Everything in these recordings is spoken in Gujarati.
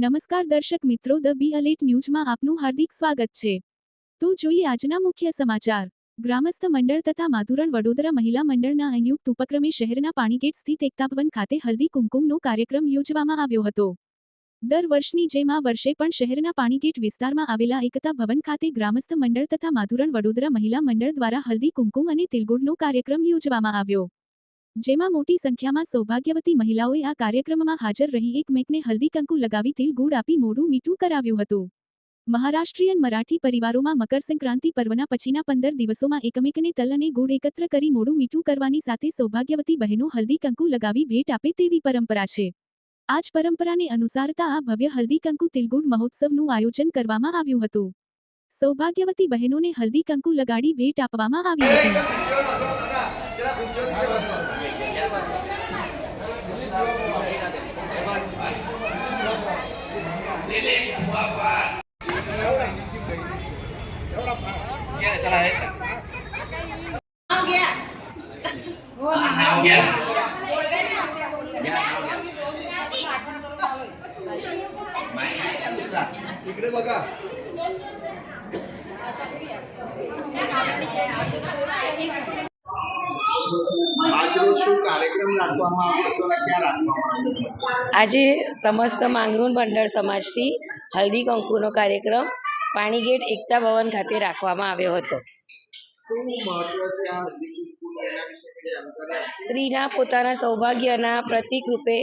નમસ્કાર દર્શક મિત્રો, ધ બી અલેટ ન્યૂઝમાં આપનું હાર્દિક સ્વાગત છે। તો જોઈએ આજના મુખ્ય સમાચાર। ગ્રામસ્થ મંડળ તથા માધુરણ વડોદરા મહિલા મંડળના સંયુક્ત ઉપક્રમે શહેરના પાણીગેટ સ્થિત એકતા ભવન ખાતે હલ્દી કુમકુમનો કાર્યક્રમ યોજવામાં આવ્યો હતો। દર વર્ષની જેમ આ વર્ષે પણ શહેરના પાણીગેટ વિસ્તારમાં આવેલા એકતા ભવન ખાતે ગ્રામસ્થ મંડળ તથા માધુરણ વડોદરા મહિલા મંડળ દ્વારા હલ્દી કુમકુમ અને તિલગુડનો કાર્યક્રમ યોજવામાં આવ્યો, જેમાં મોટી સંખ્યામાં સૌભાગ્યવતી મહિલાઓએ આ કાર્યક્રમમાં હાજર રહી એકમેકને હલ્દી કંકુ લગાવી તિલ ગુડ આપી મોઢું મીઠું કરાવ્યું હતું। મહારાષ્ટ્રીયન મરાઠી પરિવારોમાં મકર સંક્રાંતિ પર્વના પછીના 15 દિવસોમાં એકમેકને તલ અને ગુડ એકત્ર કરી મોઢું મીઠું કરવાની સાથે સૌભાગ્યવતી બહેનો હલ્દી કંકુ લગાવી ભેટ આપે તેવી પરંપરા છે। આ જ પરંપરાને અનુસારતા આ ભવ્ય હલ્દી કંકુ તિલગુડ મહોત્સવનું આયોજન કરવામાં આવ્યું હતું। સૌભાગ્યવતી બહેનોને હલ્દી કંકુ લગાડી ભેટ આપવામાં આવી હતી। इकडे बघा। आज रोज શું કાર્યક્રમ રાખવામાં આવ્યો છે અને ક્યાં રાખવામાં આવ્યો છે? આજે સમસ્ત માંગરોળ મંડળ સમાજથી હલ્દી કંકુનો કાર્યક્રમ પાણીગેટ એકતા ભવન ખાતે રાખવામાં આવ્યો હતો। શું મહત્વ છે આ હલ્દી કુમકુમ એના વિશે કઈ જાણકારી આપશો? સ્ત્રીના પોતાના સૌભાગ્યના પ્રતીક રૂપે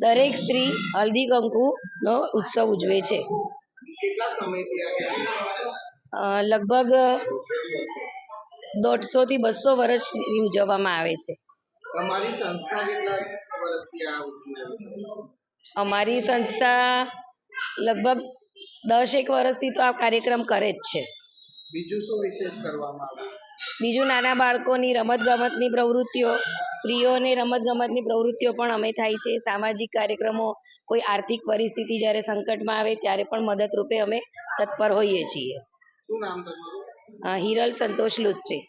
દરેક સ્ત્રી હલ્દી કંકુનો ઉત્સવ ઉજવે છે। કેટલા સમયથી આ લગભગ 150 થી 200 વર્ષથી ઉજવવામાં આવે છે। તમારી સંસ્થા કેટલા વર્ષથી આ ઉજવી રહી છે? અમારી સંસ્થા લગભગ 10 વર્ષથી તો આ કાર્યક્રમ કરે જ છે। બીજું શું વિશેષ કરવામાં આવે? બીજું નાના બાળકોની રમતગમતની પ્રવૃત્તિઓ, સ્ત્રીઓની રમતગમતની પ્રવૃત્તિઓ પણ અમે થાય છે। સામાજિક કાર્યક્રમો, કોઈ આર્થિક પરિસ્થિતિ જ્યારે સંકટમાં આવે ત્યારે પણ મદદરૂપે અમે તત્પર હોઈએ છીએ। શું નામ તમારું? હિરલ સંતોષ લુસ્ત્રી।